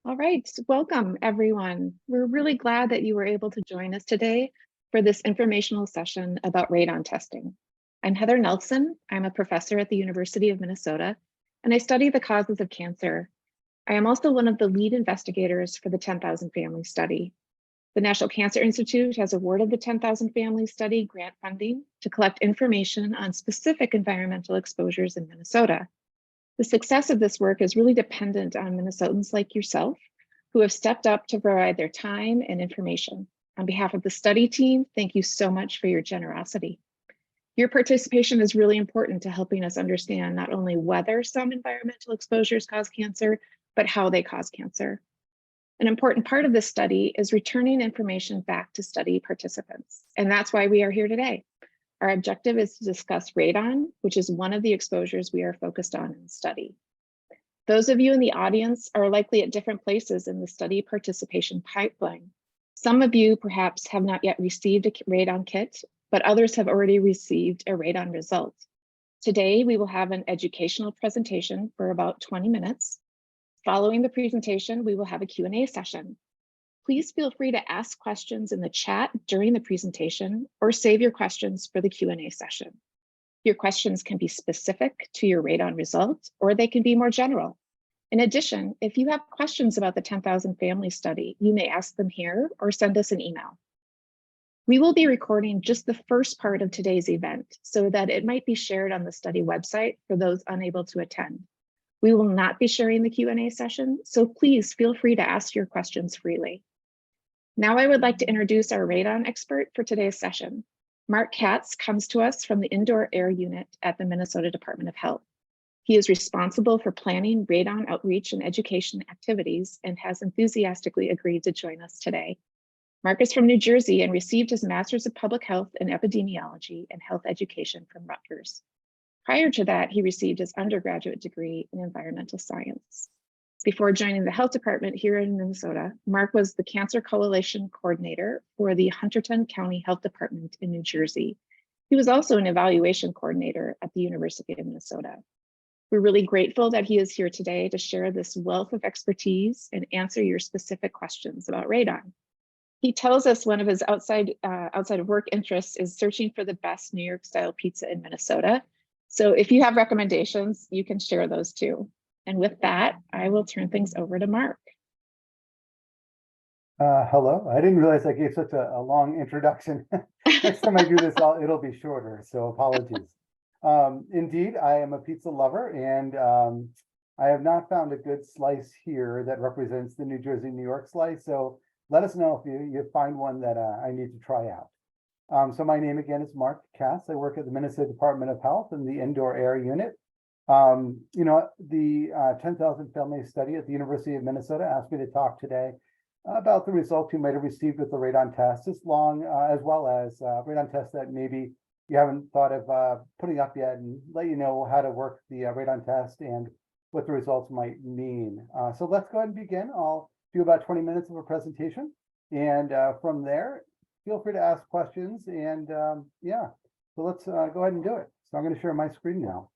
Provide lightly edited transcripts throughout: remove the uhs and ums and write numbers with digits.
All right, welcome everyone. We're really glad that you were able to join us today for this informational session about radon testing. I'm Heather Nelson. I'm a professor at the University of Minnesota, and I study the causes of cancer. I am also one of the lead investigators for the 10,000 Family Study. The National Cancer Institute has awarded the 10,000 Family Study grant funding to collect information on specific environmental exposures in Minnesota. The success of this work is really dependent on Minnesotans like yourself who have stepped up to provide their time and information. On behalf of the study team, thank you so much for your generosity. Your participation is really important to helping us understand not only whether some environmental exposures cause cancer, but how they cause cancer. An important part of this study is returning information back to study participants, and that's why we are here today. Our objective is to discuss radon, which is one of the exposures we are focused on in the study. Those of you in the audience are likely at different places in the study participation pipeline. Some of you perhaps have not yet received a radon kit, but others have already received a radon result. Today, we will have an educational presentation for about 20 minutes. Following the presentation, we will have a Q&A session. Please feel free to ask questions in the chat during the presentation or save your questions for the Q&A session. Your questions can be specific to your radon result, or they can be more general. In addition, if you have questions about the 10,000 Family Study, you may ask them here or send us an email. We will be recording just the first part of today's event so that it might be shared on the study website for those unable to attend. We will not be sharing the Q&A session, so please feel free to ask your questions freely. Now I would like to introduce our radon expert for today's session. Marc Katz comes to us from the Indoor Air Unit at the Minnesota Department of Health. He is responsible for planning radon outreach and education activities and has enthusiastically agreed to join us today. Marc is from New Jersey and received his Master's of Public Health in Epidemiology and Health Education from Rutgers. Prior to that, he received his undergraduate degree in environmental science. Before joining the health department here in Minnesota, Marc was the Cancer Coalition Coordinator for the Hunterdon County Health Department in New Jersey. He was also an evaluation coordinator at the University of Minnesota. We're really grateful that he is here today to share this wealth of expertise and answer your specific questions about radon. He tells us one of his outside of work interests is searching for the best New York style pizza in Minnesota. So if you have recommendations, you can share those too. And with that, I will turn things over to Marc. Hello, I didn't realize I gave such a long introduction. Next time I do this, it'll be shorter, so apologies. Indeed, I am a pizza lover, and I have not found a good slice here that represents the New Jersey, New York slice, so let us know if you find one that I need to try out. So my name again is Marc Katz. I work at the Minnesota Department of Health in the Indoor Air Unit. The 10,000 Family Study at the University of Minnesota asked me to talk today about the results you might have received with the radon test, as well as radon tests that maybe you haven't thought of putting up yet, and let you know how to work the radon test and what the results might mean. So let's go ahead and begin. I'll do about 20 minutes of a presentation, and from there, feel free to ask questions. And yeah, so let's go ahead and do it. So I'm going to share my screen now.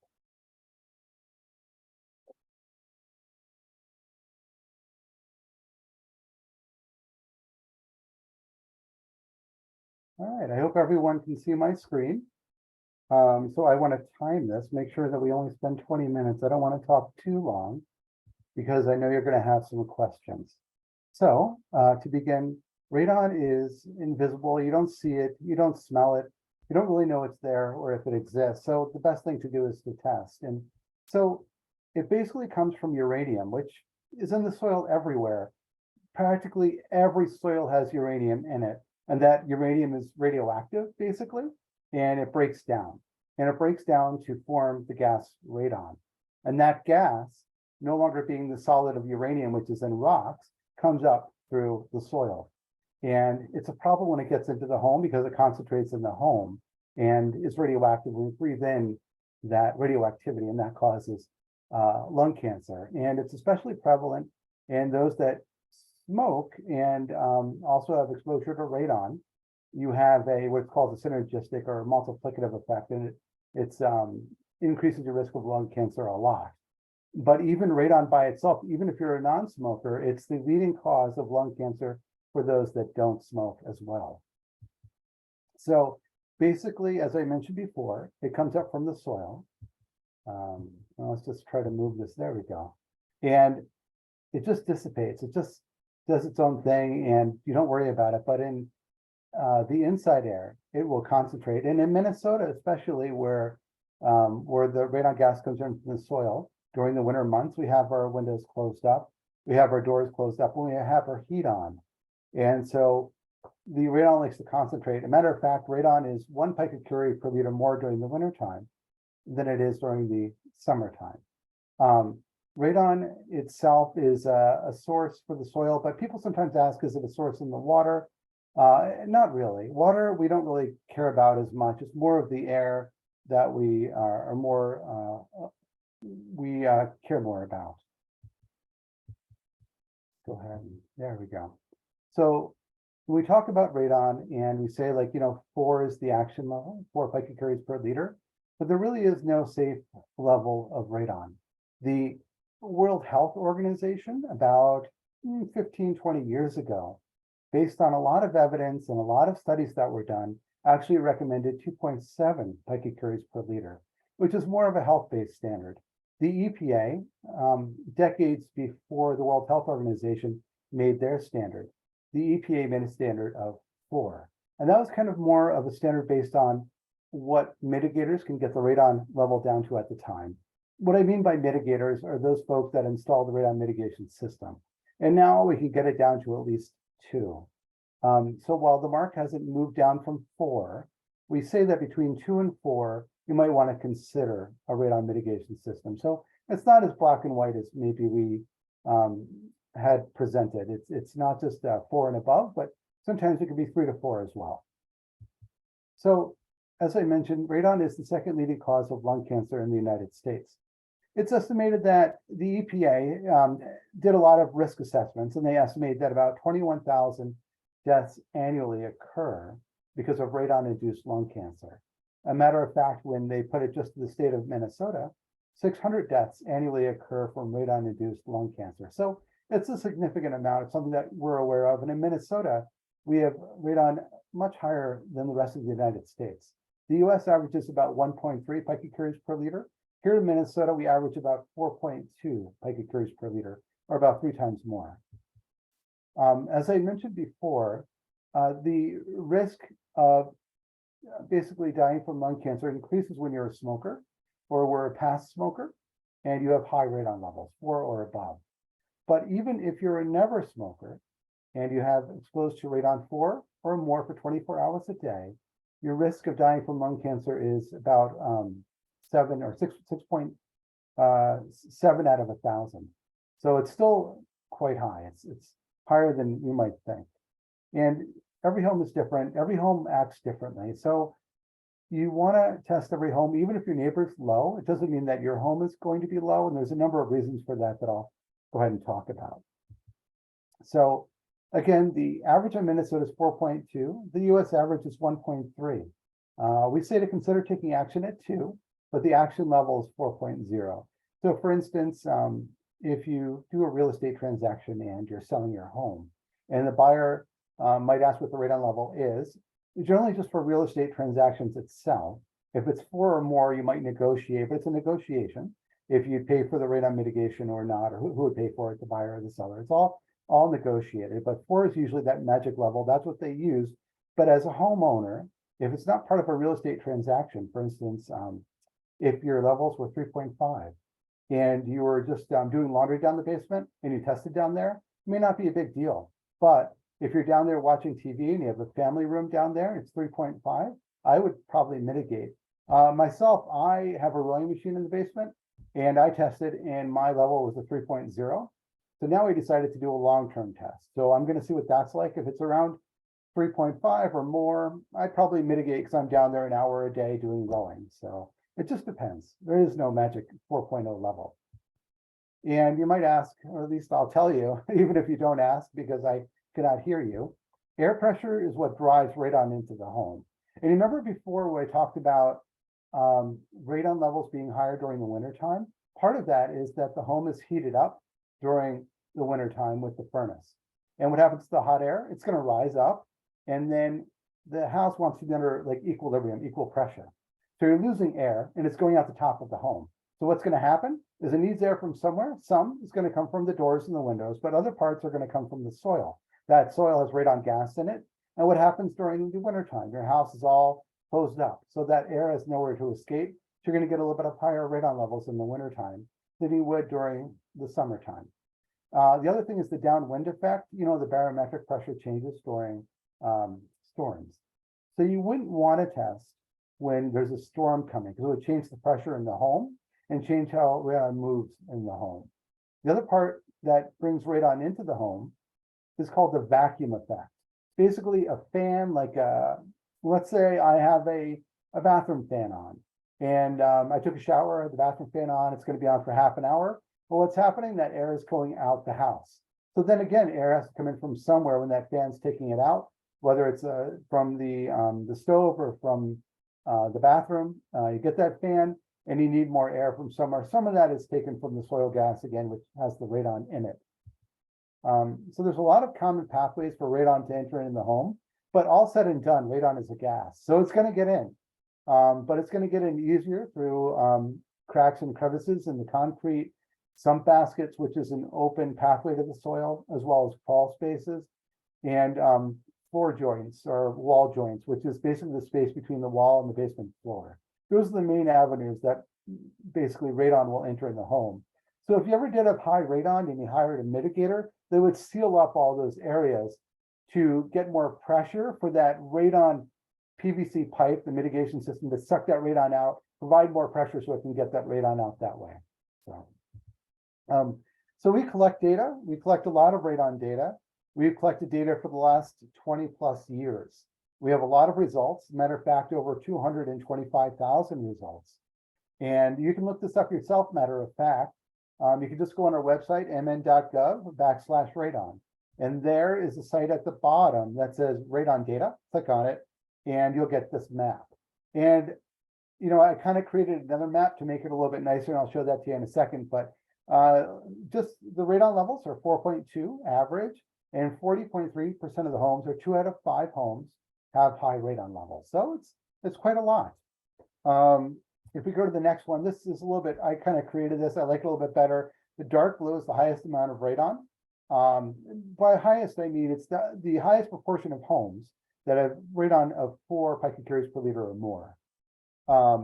All right, I hope everyone can see my screen. So I want to time this, make sure that we only spend 20 minutes. I don't want to talk too long because I know you're going to have some questions. So to begin, radon is invisible. You don't see it, you don't smell it, you don't really know it's there or if it exists. So the best thing to do is to test. And so it basically comes from uranium, which is in the soil everywhere. Practically every soil has uranium in it. And that uranium is radioactive, basically, and it breaks down. And it breaks down to form the gas radon. And that gas, no longer being the solid of uranium, which is in rocks, comes up through the soil. And it's a problem when it gets into the home because it concentrates in the home and is radioactive. We breathe in that radioactivity, and that causes lung cancer. And it's especially prevalent in those that smoke and also have exposure to radon. You have what's called a synergistic or multiplicative effect, and it increases your risk of lung cancer a lot. But even radon by itself, even if you're a non-smoker, it's the leading cause of lung cancer for those that don't smoke as well. So basically, as I mentioned before, it comes up from the soil. Let's just try to move this. There we go. And it just dissipates. It just does its own thing and you don't worry about it. But in the inside air, it will concentrate. And in Minnesota, especially where the radon gas comes in from the soil during the winter months, we have our windows closed up. We have our doors closed up and we have our heat on. And so the radon likes to concentrate. As a matter of fact, radon is 1 picocurie per liter more during the wintertime than it is during the summertime. Radon itself is a source for the soil, but people sometimes ask, is it a source in the water? Not really. Water, we don't really care about as much. It's more of the air that we are more, care more about. Go ahead. There we go. So when we talk about radon and we say 4 is the action level, 4 picocuries per liter, but there really is no safe level of radon. The World Health Organization about 15, 20 years ago, based on a lot of evidence and a lot of studies that were done, actually recommended 2.7 picocuries per liter, which is more of a health-based standard. The EPA, decades before the World Health Organization made their standard, the EPA made a standard of 4. And that was kind of more of a standard based on what mitigators can get the radon level down to at the time. What I mean by mitigators are those folks that install the radon mitigation system. And now we can get it down to at least 2. So while the mark hasn't moved down from 4, we say that between 2 and 4, you might want to consider a radon mitigation system. So it's not as black and white as maybe we had presented. It's not just 4 and above, but sometimes it could be 3 to 4 as well. So as I mentioned, radon is the second leading cause of lung cancer in the United States. It's estimated that the EPA did a lot of risk assessments, and they estimate that about 21,000 deaths annually occur because of radon-induced lung cancer. A matter of fact, when they put it just to the state of Minnesota, 600 deaths annually occur from radon-induced lung cancer. So it's a significant amount. It's something that we're aware of. And in Minnesota, we have radon much higher than the rest of the United States. The US averages about 1.3 picocuries per liter. Here in Minnesota, we average about 4.2 picocuries per liter, or about 3 times more. As I mentioned before, the risk of basically dying from lung cancer increases when you're a smoker or were a past smoker and you have high radon levels, 4 or above. But even if you're a never smoker and you have exposed to radon 4 or more for 24 hours a day, your risk of dying from lung cancer is about 7 or 6.7 out of 1,000. So it's still quite high. It's higher than you might think. And every home is different. Every home acts differently. So you want to test every home, even if your neighbor's low. It doesn't mean that your home is going to be low. And there's a number of reasons for that that I'll go ahead and talk about. So again, the average in Minnesota is 4.2. The US average is 1.3. We say to consider taking action at 2, but the action level is 4.0. So for instance, if you do a real estate transaction and you're selling your home and the buyer might ask what the radon level is, generally just for real estate transactions itself. If it's 4 or more, you might negotiate, but it's a negotiation. If you pay for the radon mitigation or not, or who would pay for it, the buyer or the seller. It's all negotiated, but 4 is usually that magic level. That's what they use. But as a homeowner, if it's not part of a real estate transaction, for instance, if your levels were 3.5 and you were just doing laundry down the basement and you tested down there, it may not be a big deal. But if you're down there watching TV and you have a family room down there, it's 3.5, I would probably mitigate. Myself, I have a rowing machine in the basement and I tested and my level was a 3.0. So now we decided to do a long-term test. So I'm going to see what that's like. If it's around 3.5 or more, I'd probably mitigate because I'm down there an hour a day doing rowing. So it just depends. There is no magic 4.0 level. And you might ask, or at least I'll tell you, even if you don't ask because I cannot hear you, air pressure is what drives radon into the home. And you remember before when I talked about radon levels being higher during the wintertime? part of that is that the home is heated up during the winter time with the furnace. And what happens to the hot air? It's going to rise up, and then the house wants to be under like equilibrium, equal pressure. So you're losing air, and it's going out the top of the home. So what's going to happen is it needs air from somewhere. Some is going to come from the doors and the windows, but other parts are going to come from the soil. That soil has radon gas in it. And what happens during the wintertime? Your house is all closed up, so that air has nowhere to escape. So you're going to get a little bit of higher radon levels in the wintertime than you would during the summertime. The other thing is the downwind effect. You know, the barometric pressure changes during storms. So you wouldn't want to test when there's a storm coming, because it would change the pressure in the home and change how radon moves in the home. The other part that brings radon into the home is called the vacuum effect. Basically a fan, like let's say I have a bathroom fan on, and I took a shower, I had the bathroom fan on, it's going to be on for half an hour. Well, what's happening? That air is going out the house. So then again, air has to come in from somewhere when that fan's taking it out, whether it's from the stove or from the bathroom. You get that fan, and you need more air from somewhere. Some of that is taken from the soil gas again, which has the radon in it. So there's a lot of common pathways for radon to enter in the home, but all said and done, radon is a gas, so it's going to get in, but it's going to get in easier through cracks and crevices in the concrete, sump baskets, which is an open pathway to the soil, as well as crawl spaces, and floor joints or wall joints, which is basically the space between the wall and the basement floor. Those are the main avenues that basically radon will enter in the home. So if you ever did have high radon and you hired a mitigator, they would seal up all those areas to get more pressure for that radon PVC pipe, the mitigation system, to suck that radon out, provide more pressure so it can get that radon out that way. So we collect data. We collect a lot of radon data. We've collected data for the last 20 plus years. We have a lot of results. Matter of fact, over 225,000 results. And you can look this up yourself, matter of fact. You can just go on our website, mn.gov/radon. And there is a site at the bottom that says radon data. Click on it, and you'll get this map. And, you know, I kind of created another map to make it a little bit nicer, and I'll show that to you in a second. But just the radon levels are 4.2 average, and 40.3% of the homes, or 2 out of 5 homes, have high radon levels. So it's quite a lot. If we go to the next one, this is a little bit, I kind of created this, I like it a little bit better. The dark blue is the highest amount of radon. By highest, I mean it's the highest proportion of homes that have radon of 4 picocuries per liter or more.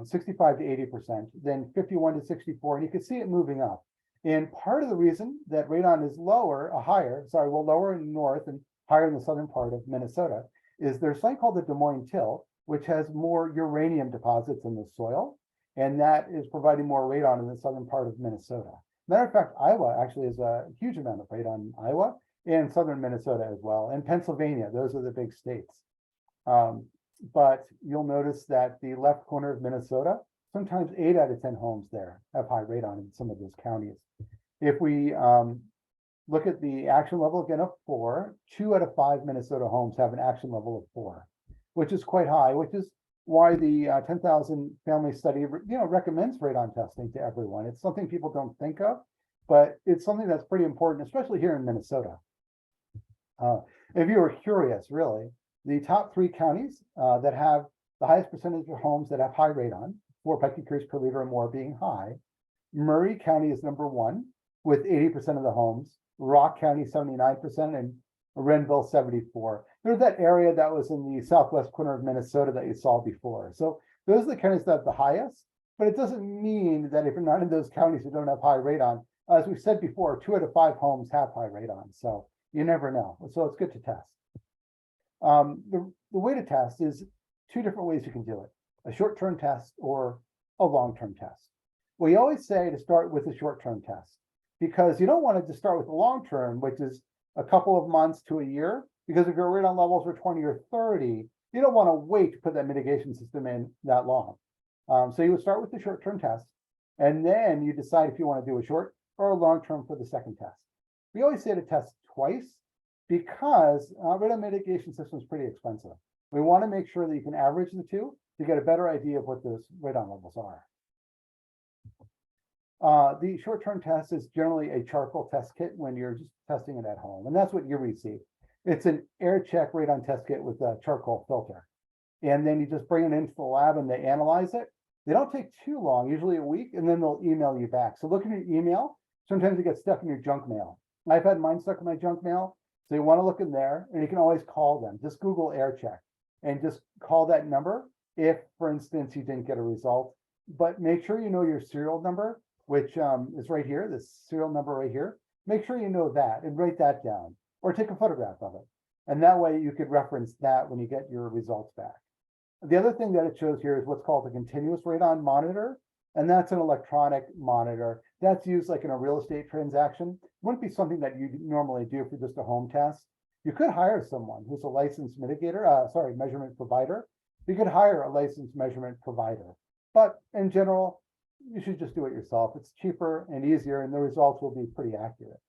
65 to 80%, then 51 to 64, and you can see it moving up. And part of the reason that radon is lower in the north and higher in the southern part of Minnesota is there's something called the Des Moines Till, which has more uranium deposits in the soil, and that is providing more radon in the southern part of Minnesota. Matter of fact, Iowa actually has a huge amount of radon in Iowa and southern Minnesota as well, and Pennsylvania. Those are the big states. But you'll notice that the left corner of Minnesota, sometimes 8 out of 10 homes there have high radon in some of those counties. If we look at the action level again of 4, 2 out of 5 Minnesota homes have an action level of 4, which is quite high, which is why the 10,000 family study, recommends radon testing to everyone. It's something people don't think of, but it's something that's pretty important, especially here in Minnesota. If you were curious, really, the top 3 counties that have the highest percentage of homes that have high radon, 4 picocuries per liter or more being high, Murray County is number 1 with 80% of the homes, Rock County 79%, and Renville 74. There's that area that was in the southwest corner of Minnesota that you saw before. So those are the counties that have the highest, but it doesn't mean that if you're not in those counties you don't have high radon. As we said before, 2 out of 5 homes have high radon, so you never know. So it's good to test. The way to test is 2 different ways you can do it: a short-term test or a long-term test. We always say to start with a short-term test because you don't want to just start with the long-term, which is a couple of months to a year, because if your radon levels are 20 or 30, you don't want to wait to put that mitigation system in that long. So you would start with the short-term test, and then you decide if you want to do a short or a long-term for the second test. We always say to test twice because radon mitigation system is pretty expensive. We want to make sure that you can average the 2 to get a better idea of what those radon levels are. The short-term test is generally a charcoal test kit when you're just testing it at home, and that's what you receive. It's an air check radon test kit with a charcoal filter. And then you just bring it into the lab and they analyze it. They don't take too long, usually a week, and then they'll email you back. So look in your email. Sometimes it gets stuck in your junk mail. I've had mine stuck in my junk mail. So you want to look in there and you can always call them. Just Google air check and just call that number if, for instance, you didn't get a result. But make sure you know your serial number, which is right here, this serial number right here. Make sure you know that and write that down or take a photograph of it. And that way you could reference that when you get your results back. The other thing that it shows here is what's called a continuous radon monitor. And that's an electronic monitor that's used like in a real estate transaction. Wouldn't be something that you normally do for just a home test. You could hire someone who's a licensed measurement provider. You could hire a licensed measurement provider. But in general, you should just do it yourself. It's cheaper and easier, and the results will be pretty accurate.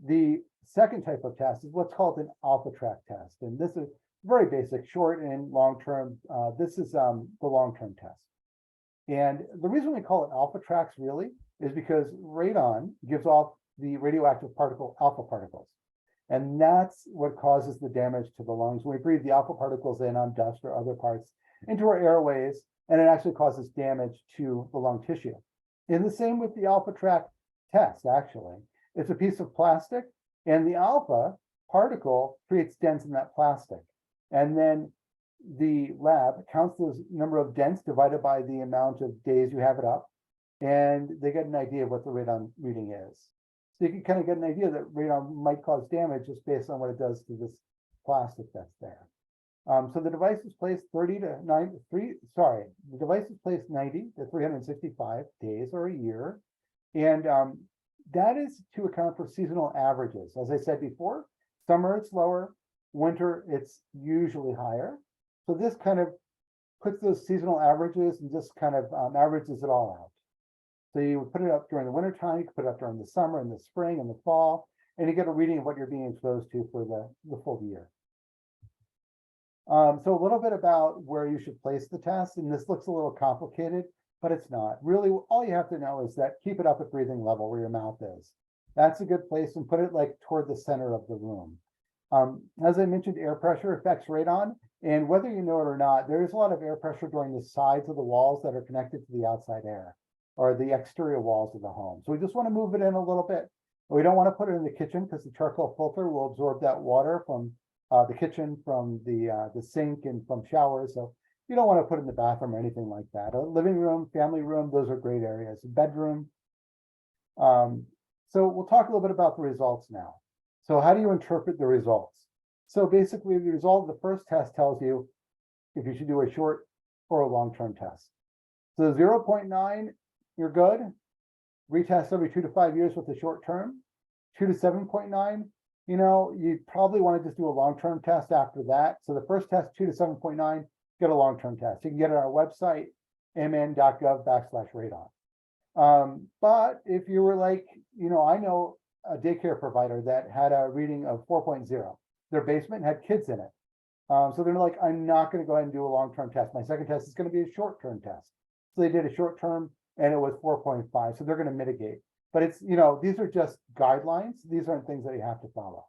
The second type of test is what's called an alpha track test. And this is very basic, short and long-term. This is the long-term test. And the reason we call it alpha tracks really is because radon gives off the radioactive particle alpha particles. And that's what causes the damage to the lungs. When we breathe the alpha particles in on dust or other parts into our airways, and it actually causes damage to the lung tissue. And the same with the alpha track test, actually. It's a piece of plastic, and the alpha particle creates dents in that plastic. And then the lab counts those number of dents divided by the amount of days you have it up, and they get an idea of what the radon reading is. So you can kind of get an idea that radon might cause damage just based on what it does to this plastic that's there. So the device is placed 90 to 365 days or a year. And that is to account for seasonal averages. As I said before, summer it's lower, winter it's usually higher. So this kind of puts those seasonal averages and just kind of averages it all out. So you would put it up during the winter time, you could put it up during the summer and the spring and the fall, and you get a reading of what you're being exposed to for the full year. So a little bit about where you should place the test, and this looks a little complicated, but it's not. Really, all you have to know is that keep it up at breathing level where your mouth is. That's a good place, and put it like toward the center of the room. As I mentioned, air pressure affects radon, and whether you know it or not, there is a lot of air pressure during the sides of the walls that are connected to the outside air or the exterior walls of the home. So we just want to move it in a little bit. We don't want to put it in the kitchen because the charcoal filter will absorb that water from the kitchen, from the sink, and from showers. So you don't want to put it in the bathroom or anything like that. A living room, family room, those are great areas. Bedroom. So we'll talk a little bit about the results now. So how do you interpret the results? So basically the result of the first test tells you if you should do a short or a long-term test. So 0.9, you're good. Retest every 2 to 5 years with the short term. 2 to 7.9, you know, you probably want to just do a long-term test after that. So the first test, 2 to 7.9, get a long-term test. You can get it on our website, mn.gov/radon. But if you were like, you know, I know a daycare provider that had a reading of 4.0. Their basement had kids in it. So they're like, I'm not going to go ahead and do a long-term test. My second test is going to be a short-term test. So they did a short-term and it was 4.5. So they're going to mitigate. But it's, you know, these are just guidelines. These aren't things that you have to follow.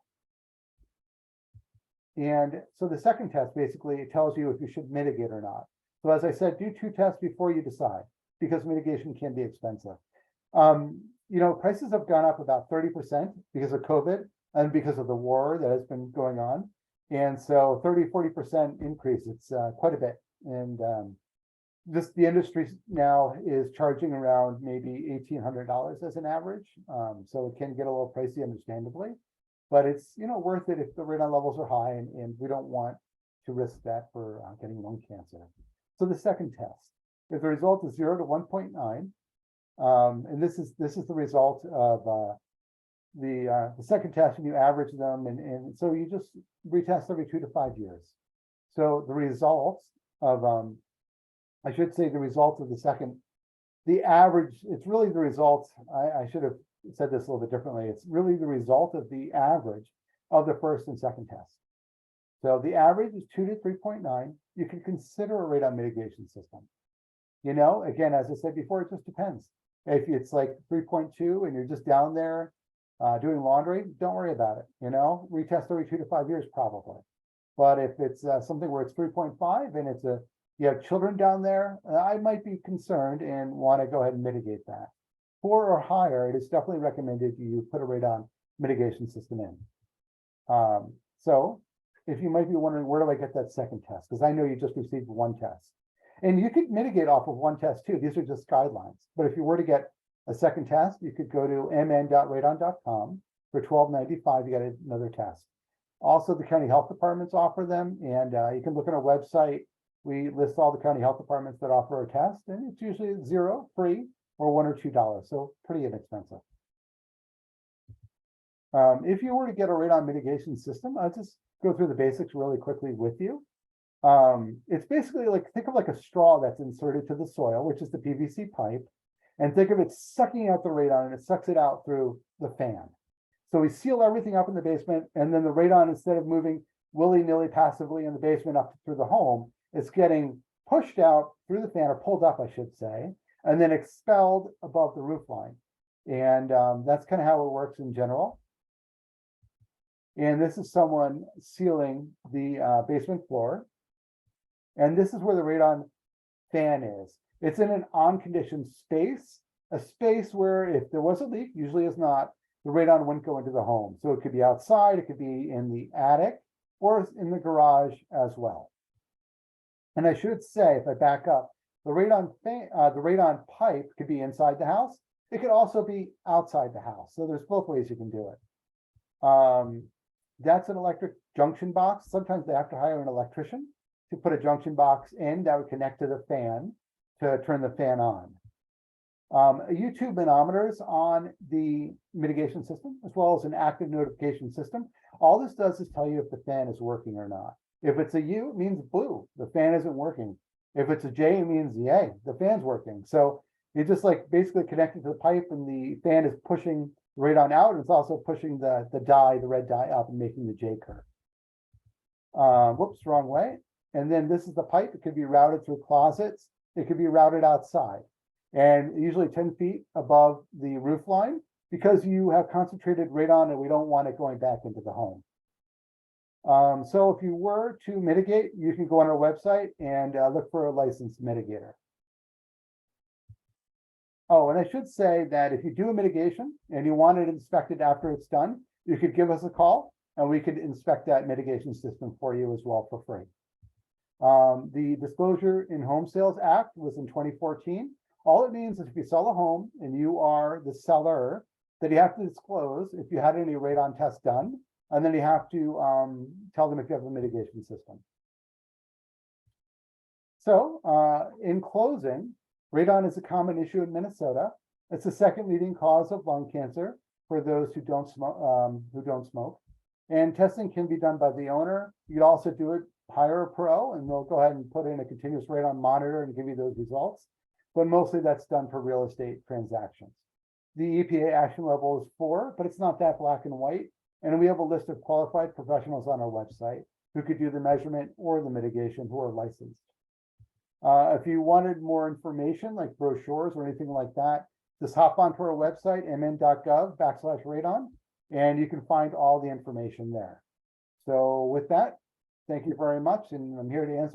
And so the second test, basically, it tells you if you should mitigate or not. So as I said, do 2 tests before you decide, because mitigation can be expensive. You know, prices have gone up about 30% because of COVID and because of the war that has been going on. And so 30–40% increase, it's quite a bit. And the industry now is charging around maybe $1,800 as an average. So it can get a little pricey, understandably, but it's, you know, worth it if the radon levels are high, and we don't want to risk that for getting lung cancer. So the second test, if the result is 0 to 1.9, and this is the result of the second test, and you average them, and so you just retest every 2 to 5 years. So the results of I should say the results of the second, the average, it's really the results. I should have said this a little bit differently. It's really the result of the average of the first and second test. So the average is 2 to 3.9. You can consider a radon mitigation system. Again, as I said before, it just depends. If it's like 3.2 and you're just down there doing laundry, don't worry about it. Retest every 2 to 5 years probably. But if it's something where it's 3.5 and you have children down there, I might be concerned and want to go ahead and mitigate that. 4 or higher, it is definitely recommended you put a radon mitigation system in. So if you might be wondering, where do I get that second test? Because I know you just received one test. And you could mitigate off of one test too. These are just guidelines. But if you were to get a second test, you could go to mn.radon.com for $12.95. You get another test. Also, the county health departments offer them, and you can look at our website. We list all the county health departments that offer a test, and it's usually $0, free, or $1 or $2, so pretty inexpensive. If you were to get a radon mitigation system, I'll just go through the basics really quickly with you. It's basically think of like a straw that's inserted to the soil, which is the PVC pipe, and think of it sucking out the radon, and it sucks it out through the fan. So we seal everything up in the basement, and then the radon, instead of moving willy-nilly passively in the basement up through the home, it's getting pushed out through the fan, or pulled up, I should say, and then expelled above the roof line. And that's kind of how it works in general. And this is someone sealing the basement floor. And this is where the radon fan is. It's in an on-conditioned space, a space where if there was a leak, usually is not, the radon wouldn't go into the home. So it could be outside, it could be in the attic, or in the garage as well. And I should say, if I back up, the radon pipe could be inside the house. It could also be outside the house. So there's both ways you can do it. That's an electric junction box. Sometimes they have to hire an electrician to put a junction box in that would connect to the fan to turn the fan on. U2 manometers on the mitigation system, as well as an active notification system. All this does is tell you if the fan is working or not. If it's a U, it means blue, the fan isn't working. If it's a J, it means yay, the fan's working. So it's just basically connected to the pipe, and the fan is pushing radon out, and it's also pushing the red dye up and making the J curve. Whoops, wrong way. And then this is the pipe. It could be routed through closets. It could be routed outside, and usually 10 feet above the roof line, because you have concentrated radon and we don't want it going back into the home. So if you were to mitigate, you can go on our website and look for a licensed mitigator. Oh, and I should say that if you do a mitigation and you want it inspected after it's done, you could give us a call and we could inspect that mitigation system for you as well for free. The Disclosure in Home Sales Act was in 2014. All it means is if you sell a home and you are the seller, that you have to disclose if you had any radon tests done, and then you have to tell them if you have a mitigation system. So in closing, radon is a common issue in Minnesota. It's the second leading cause of lung cancer for those who don't smoke. And testing can be done by the owner. You could also do it, hire a pro, and they'll go ahead and put in a continuous radon monitor and give you those results. But mostly that's done for real estate transactions. The EPA action level is 4, but it's not that black and white. And we have a list of qualified professionals on our website who could do the measurement or the mitigation, who are licensed. If you wanted more information, like brochures or anything like that, just hop onto our website, mn.gov/radon, and you can find all the information there. So with that, thank you very much, and I'm here to answer